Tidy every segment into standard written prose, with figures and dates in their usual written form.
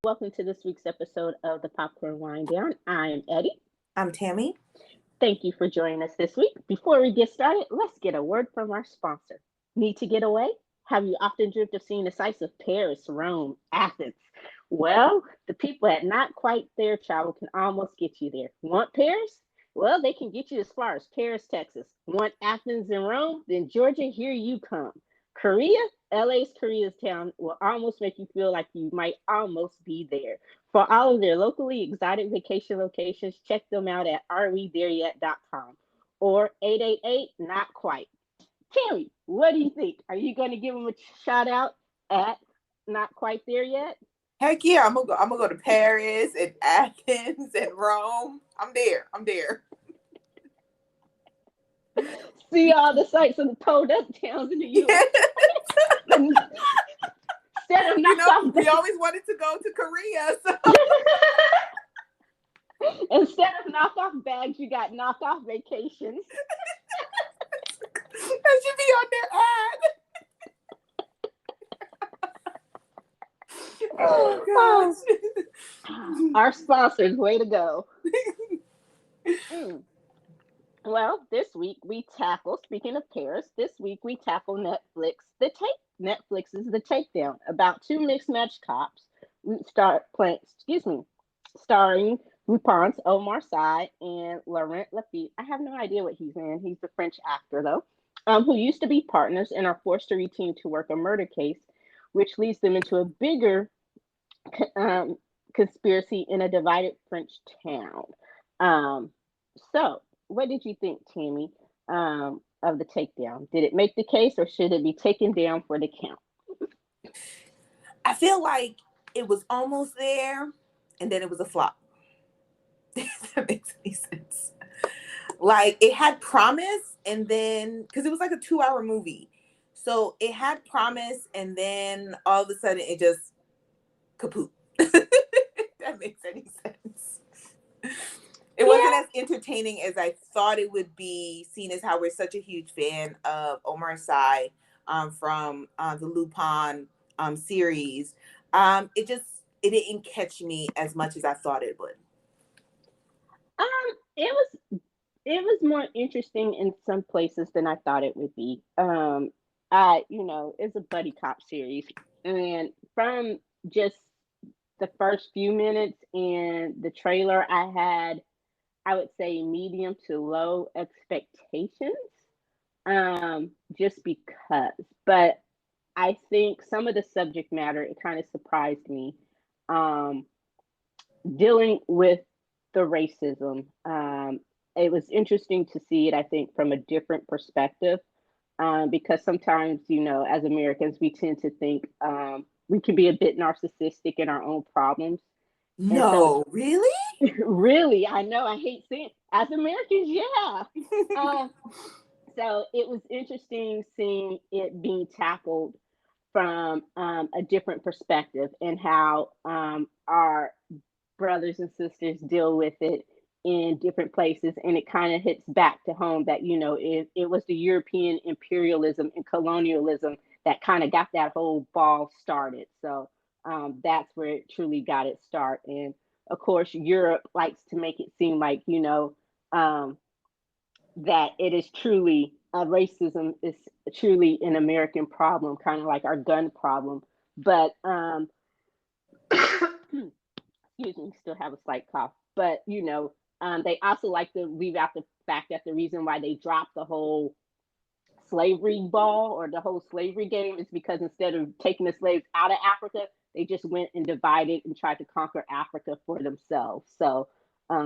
Welcome to this week's episode of the Popcorn Wind Down. I am Eddie. I'm Tammy. Thank you for joining us this week. Before we get started, let's get a word from our sponsor. Need to get away? Have you often dreamt of seeing the sights of Paris, Rome, Athens? Well, the people at Not Quite There Travel can almost get you there. Want Paris? Well, they can get you as far as Paris, Texas. Want Athens and Rome? Then Georgia, here you come. Korea? LA's Koreatown will almost make you feel like you might almost be there. For all of their locally exotic vacation locations, check them out at arewethereyet.com or 888 Not Quite. Terry, what do you think? Are you going to give them a shout out at Not Quite There Yet? Heck yeah, I'm gonna go to Paris and Athens and Rome. I'm there. See all the sights of the toed up towns in the U.S. Instead of we always wanted to go to Korea. So. Instead of knockoff bags, you got knockoff vacations. That should be on their ad. Oh gosh. Our sponsors, way to go. Well, this week we tackle, speaking of Paris, Netflix's The Takedown, about two mixed match cops starring Lupin's Omar Sy and Lauren Lafitte. I have no idea what he's in. He's a French actor, though, who used to be partners and are forced to reteam to work a murder case, which leads them into a bigger conspiracy in a divided French town. So, what did you think, Tammy, of The Takedown? Did it make the case, or should it be taken down for the count? I feel like it was almost there, and then it was a flop. If that makes any sense. Like, it had promise, and then, because it was like a 2-hour movie. So it had promise, and then all of a sudden it just kaput. That makes any sense. It wasn't as entertaining as I thought it would be, seeing as how we're such a huge fan of Omar Sy from the Lupin series. It didn't catch me as much as I thought it would. It was more interesting in some places than I thought it would be. It's a buddy cop series, and from just the first few minutes in the trailer, I had, I would say, medium to low expectations, just because. But I think some of the subject matter, it kind of surprised me, dealing with the racism. It was interesting to see it, I think, from a different perspective, because sometimes, as Americans, we tend to think we can be a bit narcissistic in our own problems. No, really? Really, I know. I hate seeing as Americans, yeah. So it was interesting seeing it being tackled from a different perspective, and how our brothers and sisters deal with it in different places. And it kind of hits back to home that, it was the European imperialism and colonialism that kind of got that whole ball started. So that's where it truly got its start. And of course, Europe likes to make it seem like, that it is truly, racism is truly an American problem, kind of like our gun problem. But, excuse me, still have a slight cough. But, they also like to leave out the fact that the reason why they dropped the whole slavery ball or the whole slavery game is because instead of taking the slaves out of Africa, they just went and divided and tried to conquer Africa for themselves. So, a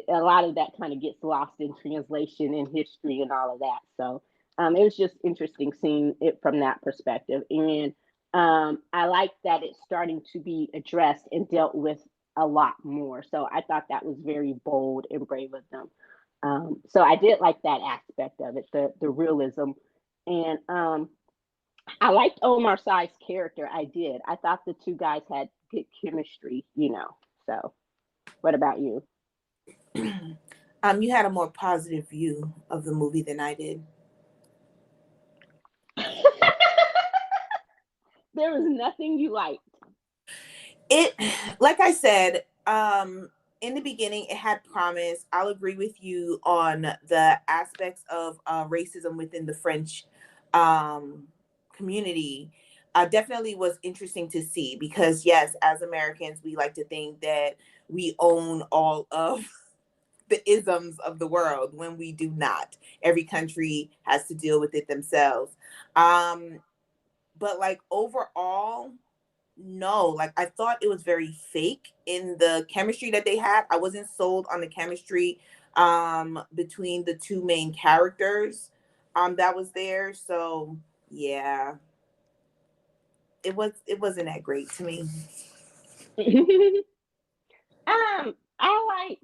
lot of that kind of gets lost in translation and history and all of that. So, it was just interesting seeing it from that perspective. And I like that it's starting to be addressed and dealt with a lot more. So I thought that was very bold and brave of them. So I did like that aspect of it, the realism. And I liked Omar Sy's character. I did. I thought the two guys had good chemistry, So what about you? You had a more positive view of the movie than I did. There was nothing you liked. It, like I said, in the beginning, it had promise. I'll agree with you on the aspects of racism within the French um, community. Definitely was interesting to see because, yes, as Americans, we like to think that we own all of the isms of the world when we do not. Every country has to deal with it themselves. Um, but like overall, no, like I thought it was very fake in the chemistry that they had. I wasn't sold on the chemistry between the two main characters that was there. So yeah, it wasn't that great to me. I liked.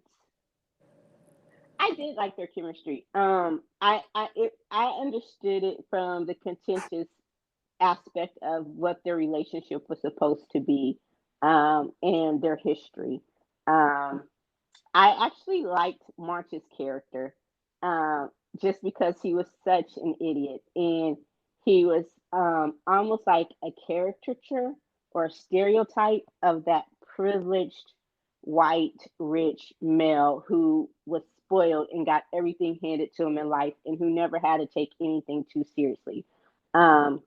I did like their chemistry. I understood it from the contentious aspect of what their relationship was supposed to be, and their history. Um, I actually liked March's character, um, just because he was such an idiot and he was almost like a caricature or a stereotype of that privileged white rich male who was spoiled and got everything handed to him in life and who never had to take anything too seriously. Um,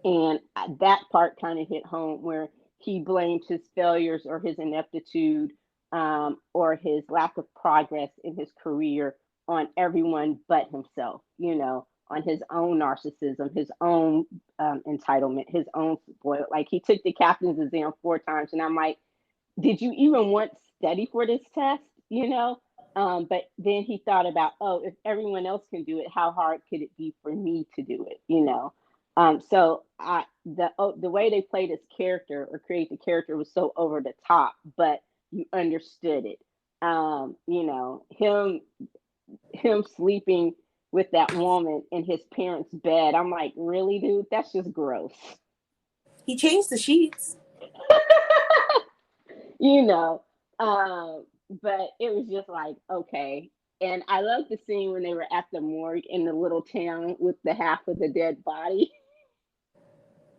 and that part kind of hit home where he blamed his failures or his ineptitude, or his lack of progress in his career on everyone but himself, on his own narcissism, his own entitlement, his own spoil. Like he took the captain's exam 4 times, and I'm like, did you even want study for this test? But then he thought about, oh, if everyone else can do it, how hard could it be for me to do it? So the way they played his character or create the character was so over the top, but you understood it. Him sleeping with that woman in his parents' bed. I'm like, really, dude? That's just gross. He changed the sheets. you know. But it was just like, okay. And I love the scene when they were at the morgue in the little town with the half of the dead body.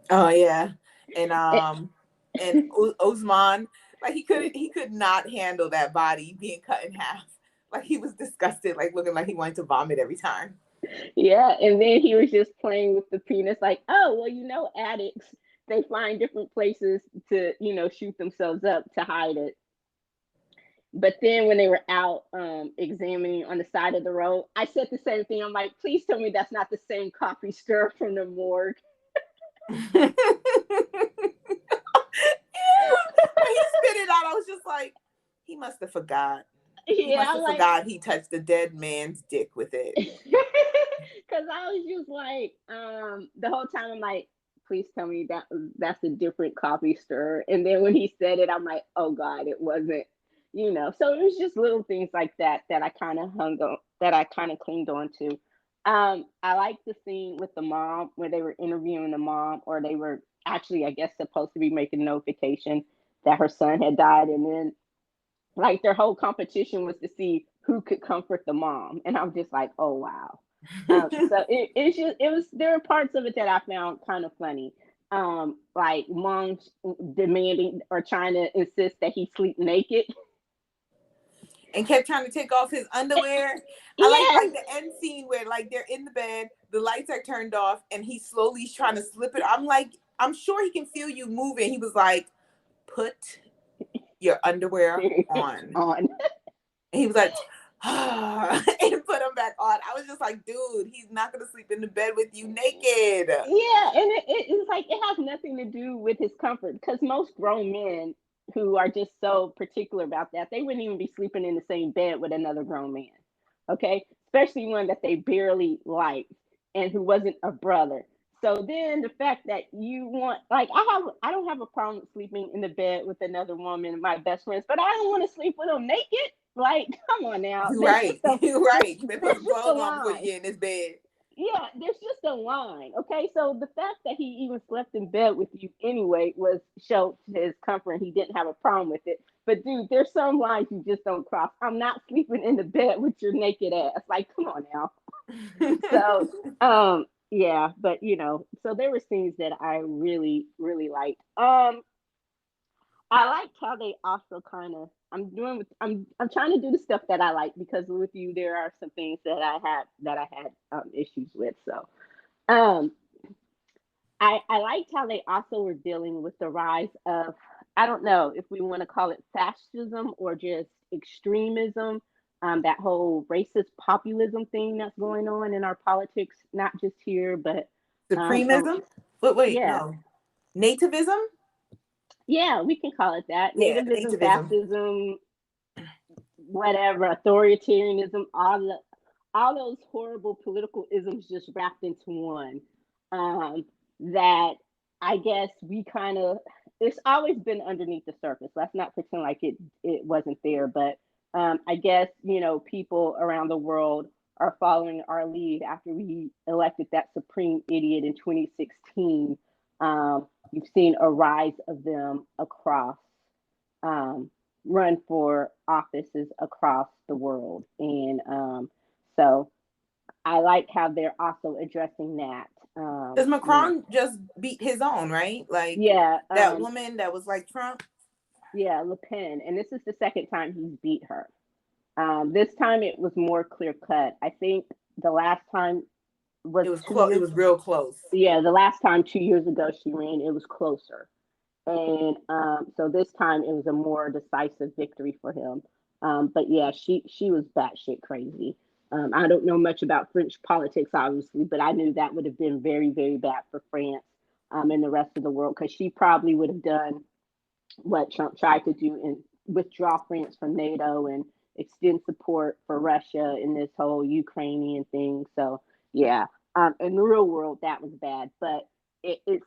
Oh yeah, and Osman, like he could not handle that body being cut in half. Like he was disgusted, like looking like he wanted to vomit every time. Yeah, and then he was just playing with the penis, like, oh, well, addicts, they find different places to, shoot themselves up to hide it. But then when they were out examining on the side of the road, I said the same thing. I'm like, please tell me that's not the same coffee stir from the morgue. Yeah, when he spit it out, I was just like, he must have forgot. He Yeah, must I'm have like, forgot he touched the dead man's dick with it. because I was just like, the whole time I'm like, please tell me that's a different coffee stir. And then when he said it, I'm like, oh God, it wasn't. So it was just little things like that that I kind of hung on, that I kind of clinged on to. I like the scene with the mom where they were interviewing the mom, or they were actually, I guess, supposed to be making notification that her son had died, and then like their whole competition was to see who could comfort the mom, and I'm just like, oh wow. So it was, there were parts of it that I found kind of funny, like mom demanding or trying to insist that he sleep naked. And kept trying to take off his underwear. I like Yes. the end scene where like they're in the bed, the lights are turned off, and he slowly's trying to slip it. I'm like, I'm sure he can feel you moving. He was like, put your underwear on. On. And he was like, and put him back on. I was just like, dude, he's not gonna sleep in the bed with you naked. Yeah, and it's like it has nothing to do with his comfort, because most grown men who are just so particular about that, they wouldn't even be sleeping in the same bed with another grown man. Okay, especially one that they barely liked and who wasn't a brother. So then the fact that you want, like, I don't have a problem sleeping in the bed with another woman, my best friends, but I don't want to sleep with them naked. Like, come on now, You're right. You're there's, right. You better put there's some just a clothes on before you line. get in this bed. Yeah, there's just a line. Okay, so the fact that he even slept in bed with you anyway was showed his comfort, and he didn't have a problem with it. But dude, there's some lines you just don't cross. I'm not sleeping in the bed with your naked ass. Like, come on now. So yeah, but so there were scenes that I really, really liked. I liked how they also kind of. I'm trying to do the stuff that I like because with you there are some things that I had issues with. So um I liked how they also were dealing with the rise of, I don't know if we want to call it fascism or just extremism, that whole racist populism thing that's going on in our politics, not just here, but um, ar- Supremism? Wait, yeah, no. Nativism? yeah, we can call it that. Yeah, Nativism, nativism. fascism, whatever, authoritarianism, all those horrible political isms just wrapped into one. Um, that I guess we kind of, it's always been underneath the surface. Let's not pretend like it wasn't there. But I guess people around the world are following our lead after we elected that supreme idiot in 2016. You've seen a rise of them across um, run for offices across the world. And so I like how they're also addressing that. Because Macron just beat his own, right? Like Yeah, that woman that was like Trump. yeah, Lupin. And this is the second time he's beat her. This time it was more clear cut. I think the last time was It was 2 years. It was real close. Yeah, the last time 2 years ago she ran, it was closer. And so this time it was a more decisive victory for him. But yeah, she was batshit crazy. I don't know much about French politics, obviously, but I knew that would have been very, very bad for France and the rest of the world because she probably would have done what Trump tried to do and withdraw France from NATO and extend support for Russia in this whole Ukrainian thing. So yeah, in the real world that was bad, but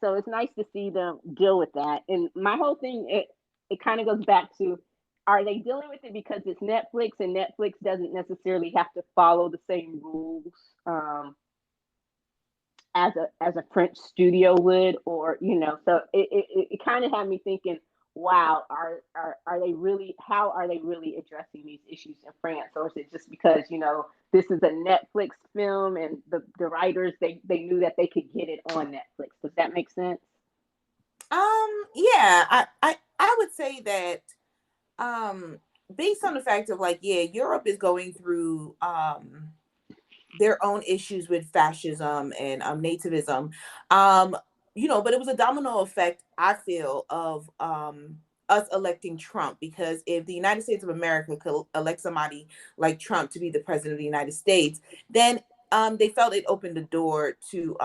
so it's nice to see them deal with that. And my whole thing, it kind of goes back to, are they dealing with it because it's Netflix and Netflix doesn't necessarily have to follow the same rules as a French studio would, or so it kind of had me thinking, wow, are they really, how are they really addressing these issues in France, or is it just because this is a Netflix film and the writers they knew that they could get it on Netflix? Does that make sense? Yeah, I would say that um based on the fact of like, yeah, Europe is going through their own issues with fascism and nativism. Um, but it was a domino effect, I feel, of us electing Trump, because if the United States of America could elect somebody like Trump to be the president of the United States, then they felt it opened the door to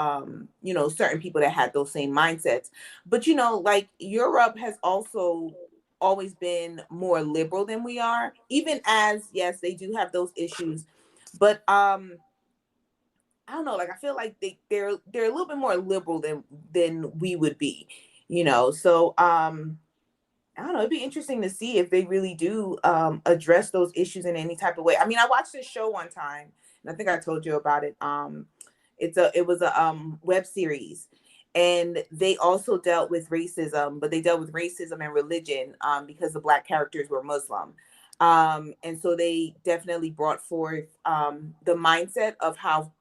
certain people that had those same mindsets. But like Europe has also always been more liberal than we are, even as yes, they do have those issues, but I don't know, like I feel like they're a little bit more liberal than we would be, So I don't know, it'd be interesting to see if they really do address those issues in any type of way. I mean, I watched this show one time, and I think I told you about it. It was a web series, and they also dealt with racism, but they dealt with racism and religion because the black characters were Muslim. And so they definitely brought forth the mindset of how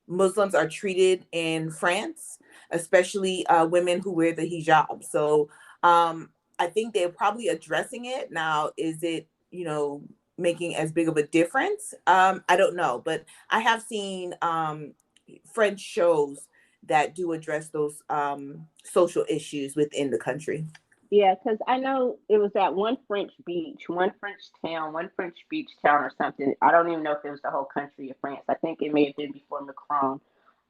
Muslims are treated in France, especially women who wear the hijab. So I think they're probably addressing it now. Is it, making as big of a difference? I don't know, but I have seen French shows that do address those social issues within the country. Yeah, because I know it was at one French beach, one French town, one French beach town or something. I don't even know if it was the whole country of France. I think it may have been before Macron.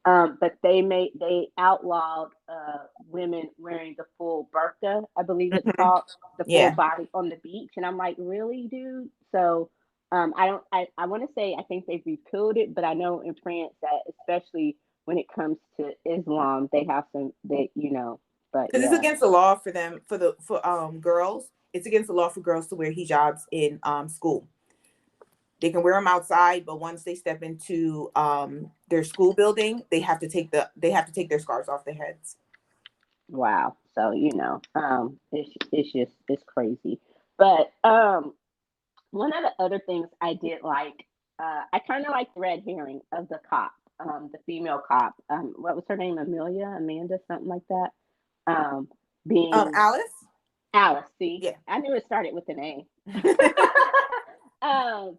But they outlawed women wearing the full burqa, I believe it's Mhm. called, the full Yeah. body on the beach. And I'm like, really, dude? So I don't. I want to say I think they've repealed it, but I know in France that especially when it comes to Islam, they have some. But Because it's yeah. against the law for them for girls. It's against the law for girls to wear hijabs in school. They can wear them outside, but once they step into their school building, they have to take their scarves off their heads. Wow. So it's just it's crazy. But one of the other things I did like, I kind of like the red herring of the cop, the female cop. What was her name? Amanda, something like that. Um, being Alice. Alice. See, Yeah. I knew it started with an A. um,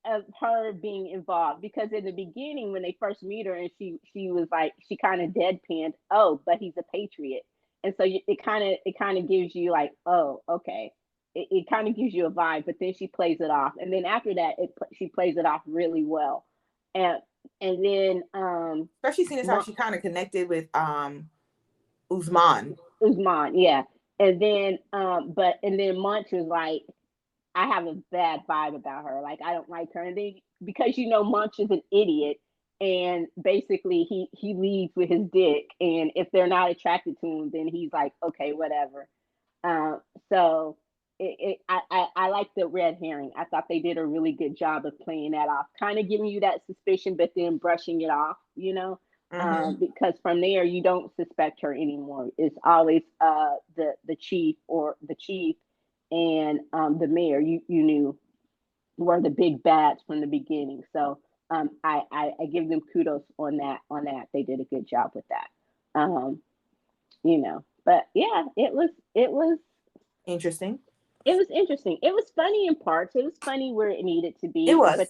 of her being involved, because in the beginning when they first meet her and she was like, she kind of deadpanned, oh, but he's a patriot, and so it kind of gives you like, oh, okay, it kind of gives you a vibe, but then she plays it off, and then after that she plays it off really well, and then Especially seeing as how she kind of connected with Usman. Usman, yeah, and then Munch was like, I have a bad vibe about her. Like, I don't like her. And then because Munch is an idiot, and basically he leads with his dick, and if they're not attracted to him, then he's like, okay, whatever. Uh, so I like the red herring. I thought they did a really good job of playing that off, kind of giving you that suspicion, but then brushing it off. Mm-hmm. Because from there you don't suspect her anymore. It's always the chief, or the chief, and the mayor. You knew were the big bads from the beginning. So I give them kudos on that. They did a good job with that. Um, but yeah, Interesting. it was interesting. It was funny in parts. It was funny where it needed to It be, was.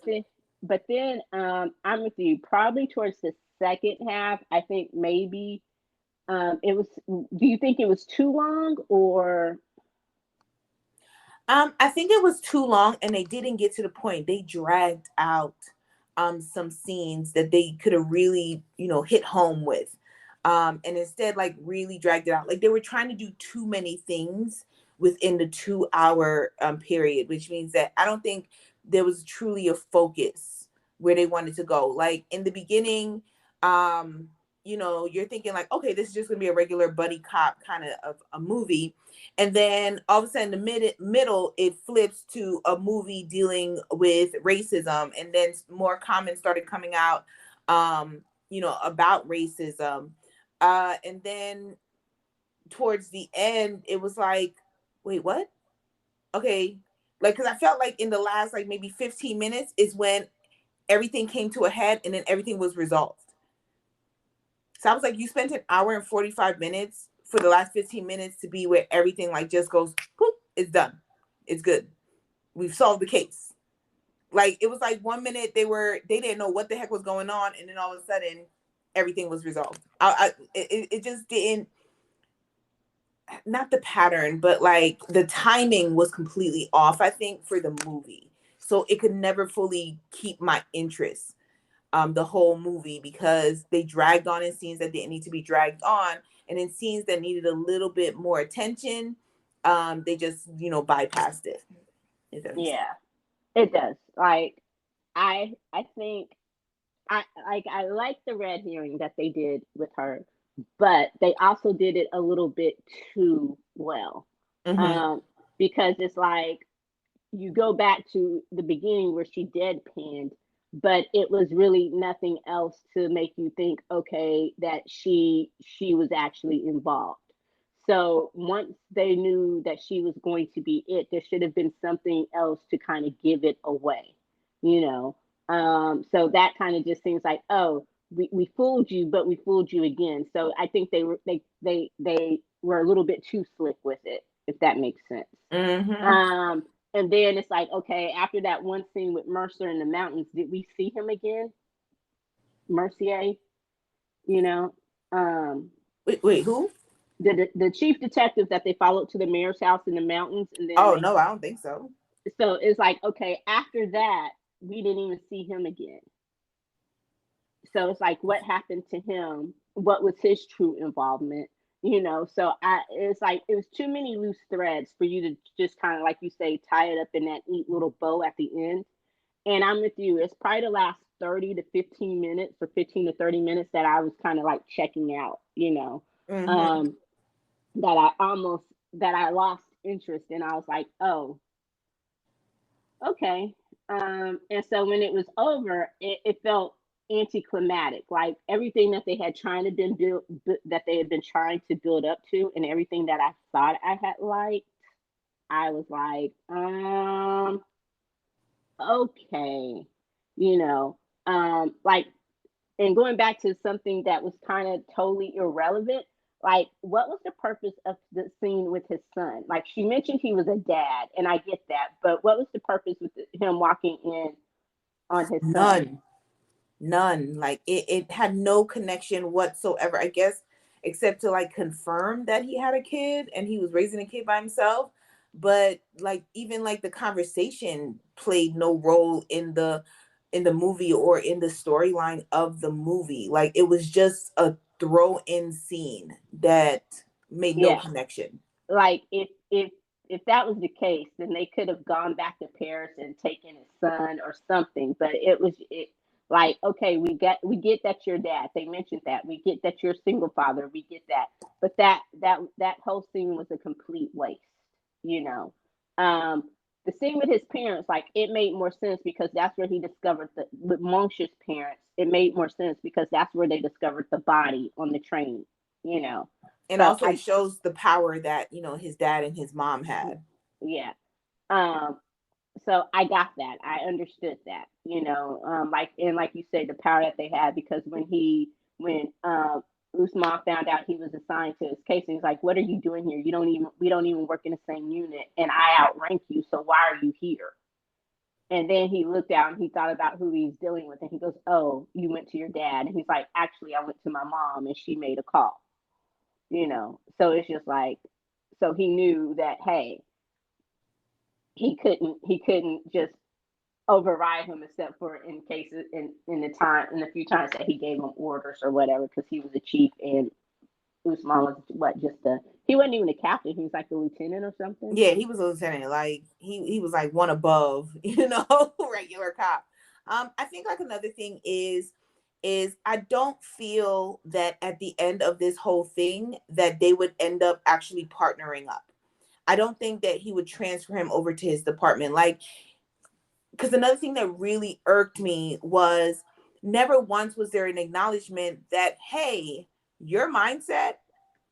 but then I'm with you. Probably towards the second half, I think maybe it was. Do you think it was too long, or? I think it was too long and they didn't get to the point. They dragged out some scenes that they could have really, hit home with. And instead like really dragged it out. Like they were trying to do too many things within the 2 hour period, which means that I don't think there was truly a focus where they wanted to go. Like in the beginning, you're thinking like, okay, this is just gonna be a regular buddy cop kind of a movie, and then all of a sudden the middle it flips to a movie dealing with racism, and then more comments started coming out about racism, and then towards the end it was like, wait, what? Okay, like because I felt like in the last like maybe 15 minutes is when everything came to a head and then everything was resolved. So I was like, you spent an hour and 45 minutes for the last 15 minutes to be where everything like just goes, poop, it's done. It's good. We've solved the case. Like it was like 1 minute they didn't know what the heck was going on, and then all of a sudden everything was resolved. It just didn't, not the pattern, but like the timing was completely off, I think, for the movie. So it could never fully keep my interest the whole movie, because they dragged on in scenes that didn't need to be dragged on, and in scenes that needed a little bit more attention, they just bypassed it. If that makes sense. Yeah, it does. Like, I think I like the red herring that they did with her, but they also did it a little bit too well. Mm-hmm. Um, because it's like, you go back to the beginning where she deadpanned, but it was really nothing else to make you think, okay, that she was actually involved. So once they knew that she was going to be it, there should have been something else to kind of give it away, you know. So that kind of just seems like, oh, we fooled you, but we fooled you again. So I think they were a little bit too slick with it, if that makes sense. Mm-hmm. Um, and then it's like, okay, after that one scene with Mercer in the mountains, did we see him again? Mercier, you know, um, Wait, who? the chief detective that they followed to the mayor's house in the mountains, and then Oh they, no, I don't think so. so it's like, okay, after that, we didn't even see him again. So it's like, what happened to him? What was his true involvement? So it's like it was too many loose threads for you to just kind of, like you say, tie it up in that neat little bow at the end. And I'm with you. It's probably the last 30 to 15 minutes, or 15 to 30 minutes, that I was kind of like checking out, Mm-hmm. um, that I lost interest, and I was like, oh, okay. And so when it was over, it felt anticlimactic. Like everything that they had trying to been built, that they had been trying to build up to, and everything that I thought I had liked, I was like, okay, you know, like, and going back to something that was kind of totally irrelevant, like, what was the purpose of the scene with his son? Like, she mentioned he was a dad, and I get that, but what was the purpose with him walking in on his son? None. Like it had no connection whatsoever, I guess, except to like confirm that he had a kid and he was raising a kid by himself. But like even like the conversation played no role in the movie or in the storyline of the movie. Like it was just a throw in scene that made no Yeah, connection. like if that was the case, then they could have gone back to Paris and taken his son or something. But it like, okay, we get that you're dad. They mentioned that. We get that you're a single father. We get that. But that whole scene was a complete waste. You know, the scene with his parents, like, it made more sense because that's where he discovered the with Monsh's parents. It made more sense because that's where they discovered the body on the train. You know, And so also it shows the power that, his dad and his mom had. yeah. Um, so I got that. I understood that. Like, and like you say, the power that they had, because when Usman found out he was assigned to his case, and he's like, "What are you doing here? We don't even work in the same unit, and I outrank you. So why are you here?" And then he looked out and he thought about who he's dealing with, and he goes, "Oh, you went to your dad." And he's like, "Actually, I went to my mom, and she made a call." So it's just like, so he knew that, hey, he couldn't just override him, except for in cases in the few times that he gave him orders or whatever, because he was the chief and Usman was what, just a he wasn't even a captain, he was like a lieutenant or something. Yeah, he was a lieutenant. Like he was like one above, regular cop. I think like another thing is I don't feel that at the end of this whole thing that they would end up actually partnering up. I don't think that he would transfer him over to his department. Like, because another thing that really irked me was never once was there an acknowledgement that, hey, your mindset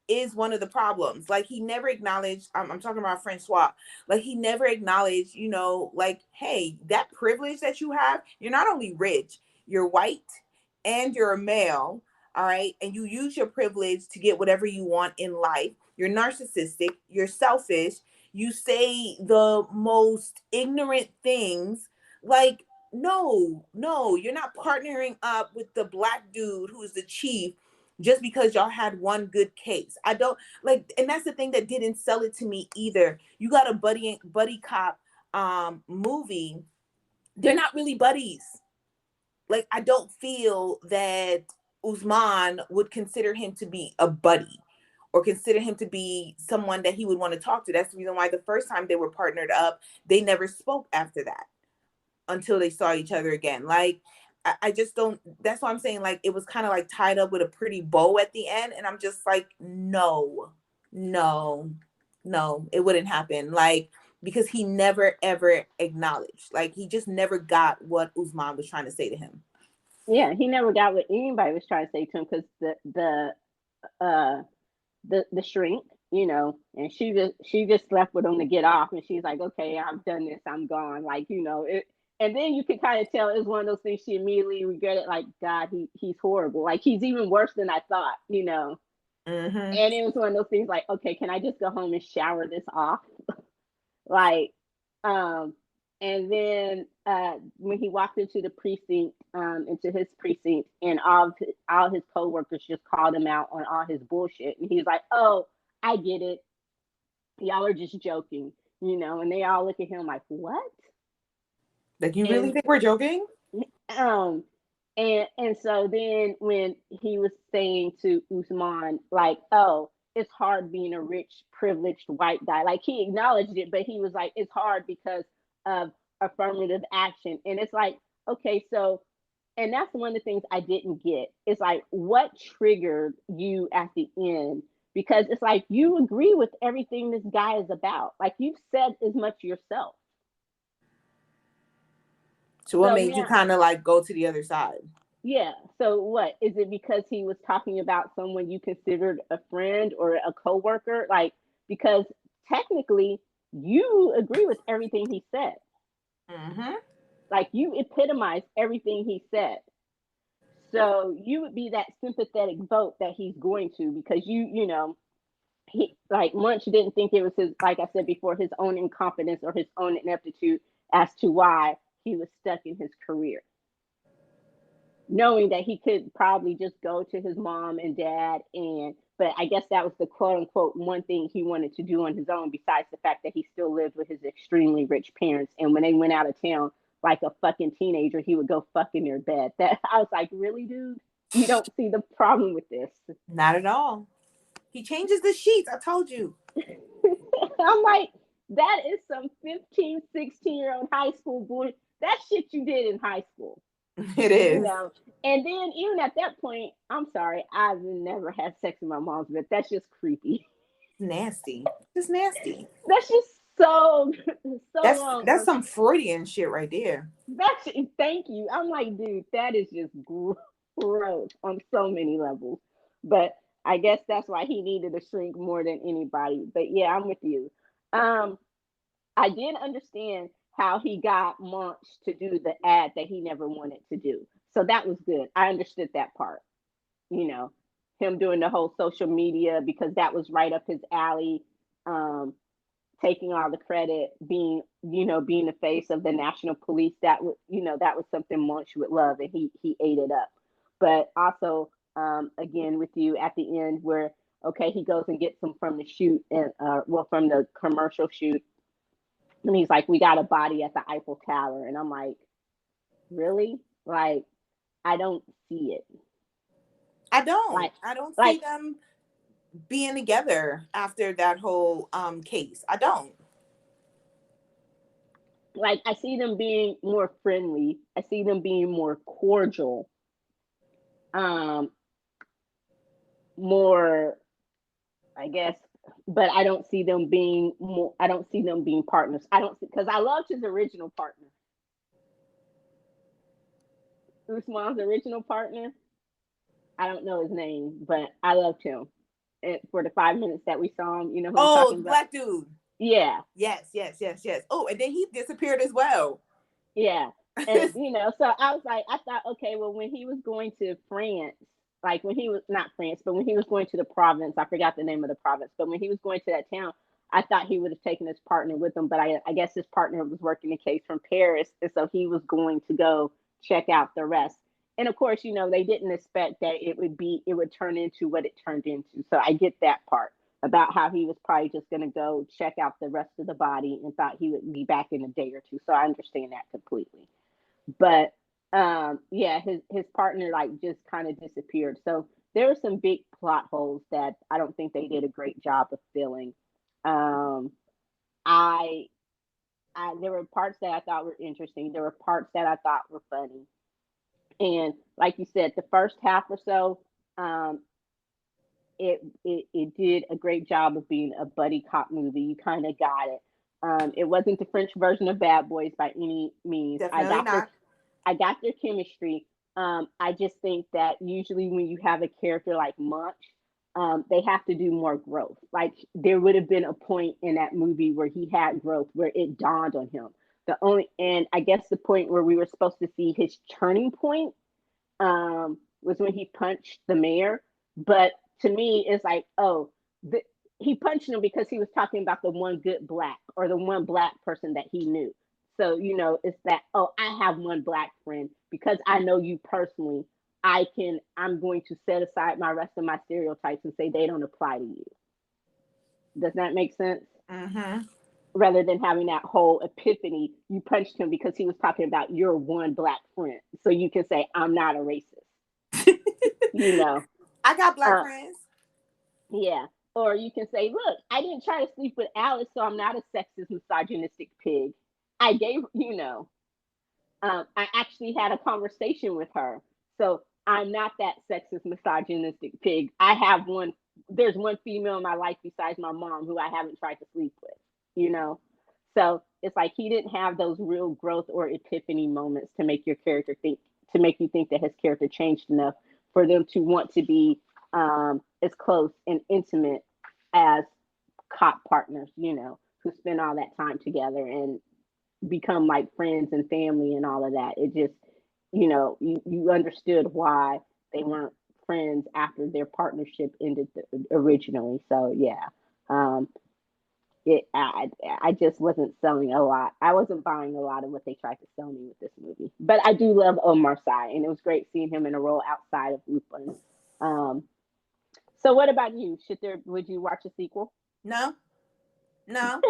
is one of the problems. Like he never acknowledged, I'm talking about Francois, like he never acknowledged, like, hey, that privilege that you have, you're not only rich, you're white and you're a male, all right? And you use your privilege to get whatever you want in life. You're narcissistic, you're selfish, you say the most ignorant things. Like, no, you're not partnering up with the black dude who's the chief just because y'all had one good case. I don't like, and that's the thing that didn't sell it to me either. You got a buddy cop movie. They're not really buddies. Like, I don't feel that Usman would consider him to be a buddy or consider him to be someone that he would want to talk to. That's the reason why the first time they were partnered up, they never spoke after that until they saw each other again. Like, I just don't, that's why I'm saying, like, it was kind of like tied up with a pretty bow at the end. And I'm just like, no, no, it wouldn't happen. Like, because he never ever acknowledged, like, he just never got what Usman was trying to say to him. Yeah, he never got what anybody was trying to say to him, because uh the shrink, and she just left with him to get off, and she's like, "Okay, I've done this, I'm gone." Like, it. And then you can kind of tell it's one of those things she immediately regretted. Like, God, he's horrible. Like, he's even worse than I thought. Mm-hmm. And it was one of those things like, okay, can I just go home and shower this off? Like, um, and then when he walked into the precinct, into his precinct, and all his coworkers just called him out on all his bullshit, and he's like, "Oh, I get it. Y'all are just joking." And they all look at him like, "What?" Like, you really And think we're joking? um, and so then when he was saying to Usman, like, "Oh, it's hard being a rich, privileged white guy," like, he acknowledged it, but he was like, "It's hard because of affirmative action." And it's like, okay, so, and that's one of the things I didn't get. It's like, what triggered you at the end? Because it's like, you agree with everything this guy is about. Like, you've said as much yourself. So what So made you now, kind of like go to the other side? yeah. So what is it? Because he was talking about someone you considered a friend or a coworker? Like, because technically you agree with everything he said. Mm-hmm. Like, you epitomize everything he said. So you would be that sympathetic vote that he's going to, because you know, he, like, Munch didn't think it was his, like I said before, his own incompetence or his own ineptitude as to why he was stuck in his career, knowing that he could probably just go to his mom and dad, and but I guess that was the quote unquote one thing he wanted to do on his own, besides the fact that he still lived with his extremely rich parents, and when they went out of town like a fucking teenager, he would go fuck in their bed. That I was like, really, dude? You don't see the problem with this? Not at all. He changes the sheets. I told you. I'm like, that is some 15, 16-year-old high school boy. That shit you did in high school. It You is. know, and then even at that point, I'm sorry, I've never had sex with my mom's, but that's just creepy. Nasty. Just nasty. That's just so so That's wrong. that's some Freudian shit right there. That's, thank you. I'm like, dude, that is just gross on so many levels. But I guess that's why he needed a shrink more than anybody. But yeah, I'm with you. Um, I did understand how he got Munch to do the ad that he never wanted to do. So that was good. I understood that part. You know, him doing the whole social media, because that was right up his alley. Um, Taking all the credit, being, you know, being the face of the national police. That was, you know, that was something Munch would love, and he ate it up. But also, again, with you at the end, where okay, he goes and gets them from the shoot, and well, from the commercial shoot, and he's like, we got a body at the Eiffel Tower. And I'm like, really? Like, I don't see it. I don't. Like, I don't see like, them being together after that whole case. I don't. I see them being more friendly. I see them being more cordial. Um, More, I guess, but I don't see them being more. I don't see them being partners. I don't, because I loved his original partner, Usman's original partner. I don't know his name, but I loved him. And for the 5 minutes that we saw him, you know who I'm Oh, talking the about? black dude. Yeah, Yes, yes, yes, yes. Oh, and then he disappeared as well. yeah. And you know, so I was like, I thought, okay, well, when he was going to France, like when he was not France, but when he was going to the province, I forgot the name of the province, but when he was going to that town, I thought he would have taken his partner with him, but I guess his partner was working the case from Paris, and so he was going to go check out the rest. And of course, you know, they didn't expect that it would turn into what it turned into. So I get that part about how he was probably just going to go check out the rest of the body and thought he would be back in a day or two. So I understand that completely. But yeah, his partner like just kind of disappeared. So there were some big plot holes that I don't think they did a great job of filling. Um, I there were parts that I thought were interesting. There were parts that I thought were funny. And like you said, the first half or so, um, it did a great job of being a buddy cop movie. You kind of got it. It wasn't the French version of Bad Boys by any means. Definitely not. I got their chemistry. I just think that usually when you have a character like Munch, they have to do more growth. Like there would have been a point in that movie where he had growth, where it dawned on him. The only, and I guess the point where we were supposed to see his turning point was when he punched the mayor. But to me, it's like, oh, the, he punched him because he was talking about the one good black, or the one black person that he knew. So, you know, it's that, oh, I have one black friend because I know you personally. I'm going to set aside my rest of my stereotypes and say they don't apply to you. Does that make sense? Mm-hmm. Rather than having that whole epiphany, you punched him because he was talking about your one black friend. So you can say, I'm not a racist, you know. I got black Uh, friends. yeah. Or you can say, look, I didn't try to sleep with Alice, so I'm not a sexist, misogynistic pig. I gave, you know, I actually had a conversation with her. So I'm not that sexist, misogynistic pig. I have one, there's one female in my life besides my mom who I haven't tried to sleep with, you know? So it's like he didn't have those real growth or epiphany moments to make your character think, to make you think that his character changed enough for them to want to be as close and intimate as cop partners, you know, who spend all that time together and become like friends and family and all of that. It just, you understood why they weren't friends after their partnership ended originally. So yeah, um, it I just wasn't selling a lot. I wasn't buying a lot of what they tried to sell me with this movie. But I do love Omar Sy, and it was great seeing him in a role outside of Lupin. Um, so what about you? Would you watch a sequel? No, no,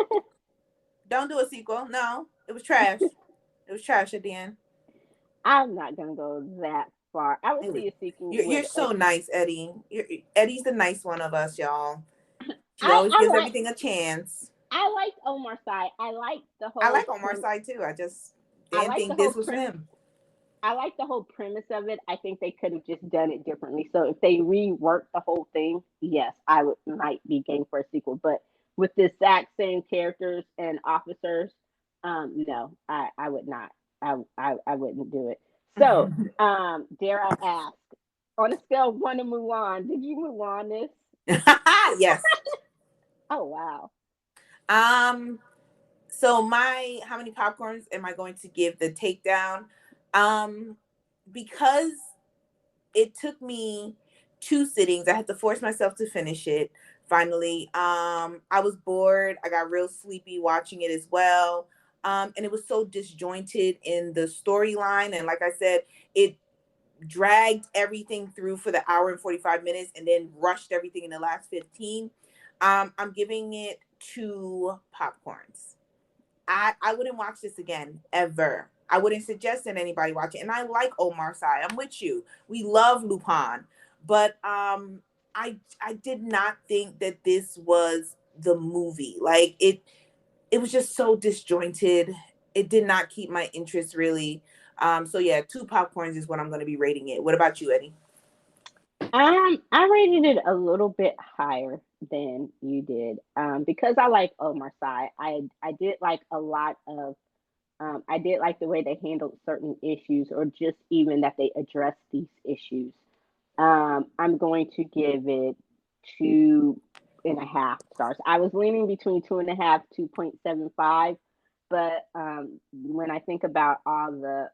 don't do a sequel. No, it was trash. It was trash at the end. I'm not gonna go that far. I would It was. see a sequel You're with so nice, Eddie. Eddie's the nice one of us, y'all. She I always I gives like everything a chance. I liked Omar Sy. I like the I whole like Omar prim Sy too. I just I didn't like the think whole this was for prim him. I like the whole premise of it. I think they could have just done it differently. So if they reworked the whole thing, yes, I would might be game for a sequel. But with the exact same characters and officers, no, I would not. I wouldn't do it. So, dare I ask, on a scale of 1 to Mulan, did you Mulan this? Yes. Oh wow. Um. So my how many popcorns am I going to give the takedown? Um, because it took me two sittings. I had to force myself to finish it finally. I was bored. I got real sleepy watching it as well. And it was so disjointed in the storyline. And like I said, it dragged everything through for the hour and 45 minutes and then rushed everything in the last 15. I'm giving it two popcorns. I wouldn't watch this again ever. I wouldn't suggest that anybody watch it. And I like Omar Sy. I'm with you. We love Lupin, but I did not think that this was the movie. Like it was just so disjointed. It did not keep my interest really. So yeah, two popcorns is what I'm going to be rating it. What about you, Eddie? I rated it a little bit higher than you did. Because I like Omar Sy. I did like a lot of I did like the way they handled certain issues, or just even that they addressed these issues. I'm going to give it 2.5 stars. I was leaning between 2.5, 2.75, but when I think about all the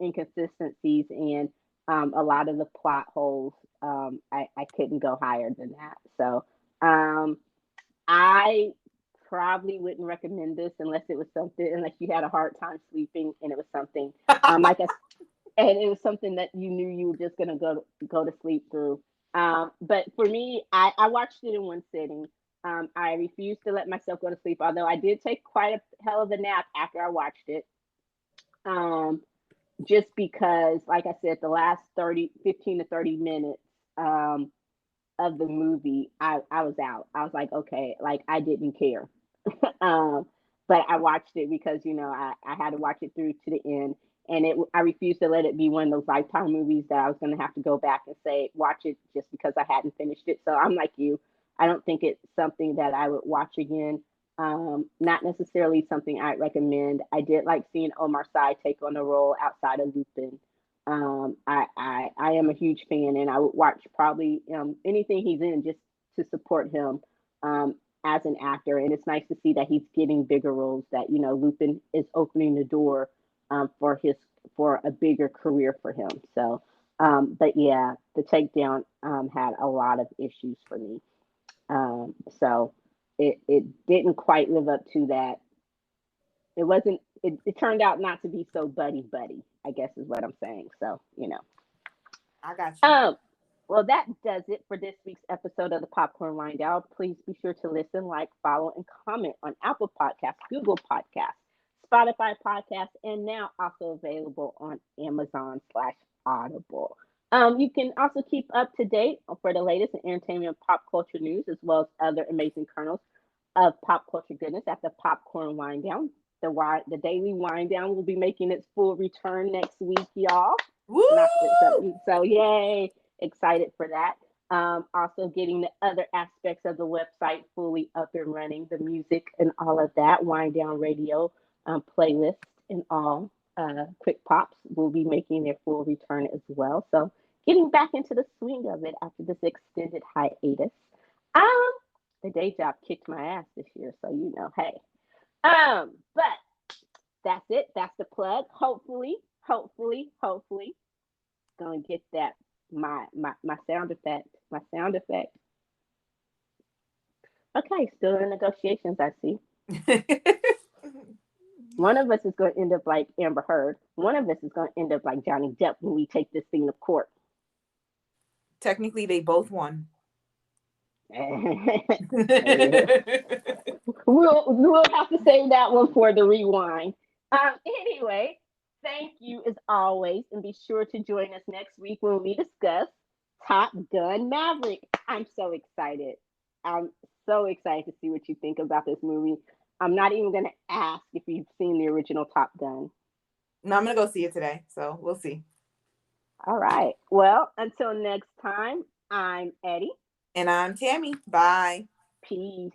inconsistencies and a lot of the plot holes, I couldn't go higher than that. So um, I probably wouldn't recommend this unless you had a hard time sleeping and it was something like and it was something that you knew you were just gonna go to sleep through. But for me, I watched it in one sitting. I refused to let myself go to sleep, although I did take quite a hell of a nap after I watched it. Um, just because, like I said, the last 15 to 30 minutes um, of the movie, I was out. I was like, okay, like I didn't care. um, but I watched it because I had to watch it through to the end, and I refused to let it be one of those lifetime movies that I was going to have to go back and say watch it just because I hadn't finished it. So I'm like you, I don't think it's something that I would watch again. Not necessarily something I'd recommend. I did like seeing Omar Sy take on a role outside of Lupin. I am a huge fan, and I would watch probably anything he's in just to support him. As an actor, and it's nice to see that he's getting bigger roles. That Lupin is opening the door for a bigger career for him. So, but yeah, the takedown had a lot of issues for me. So it didn't quite live up to that. It wasn't. It turned out not to be so buddy buddy. I guess is what I'm saying. So I got you. Um, well, that does it for this week's episode of the Popcorn Line Down. Please be sure to listen, like, follow, and comment on Apple Podcasts, Google Podcasts, Spotify Podcasts, and now also available on Amazon/Audible. You can also keep up to date for the latest in entertainment and pop culture news, as well as other amazing kernels of pop culture goodness at the Popcorn Wind Down. The daily wind down will be making its full return next week, y'all. Not Woo! so yay, excited for that. Also getting the other aspects of the website fully up and running, the music and all of that, wind down radio, playlist and all. Quick pops will be making their full return as well. So getting back into the swing of it after this extended hiatus. Um, the day job kicked my ass this year, so hey. But that's it. That's the plug. Hopefully, hopefully, gonna get that my sound effect. My sound effect. Okay, still in negotiations. I see. One of us is going to end up like Amber Heard. One of us is going to end up like Johnny Depp when we take this thing to court. Technically, they both won. we'll have to save that one for the rewind. Anyway, thank you as always, and be sure to join us next week when we discuss Top Gun Maverick. I'm so excited. I'm so excited to see what you think about this movie. I'm not even going to ask if you've seen the original Top Gun. No, I'm going to go see it today, so we'll see. All right. Well, until next time, I'm Eddie. And I'm Tammy. Bye. Peace.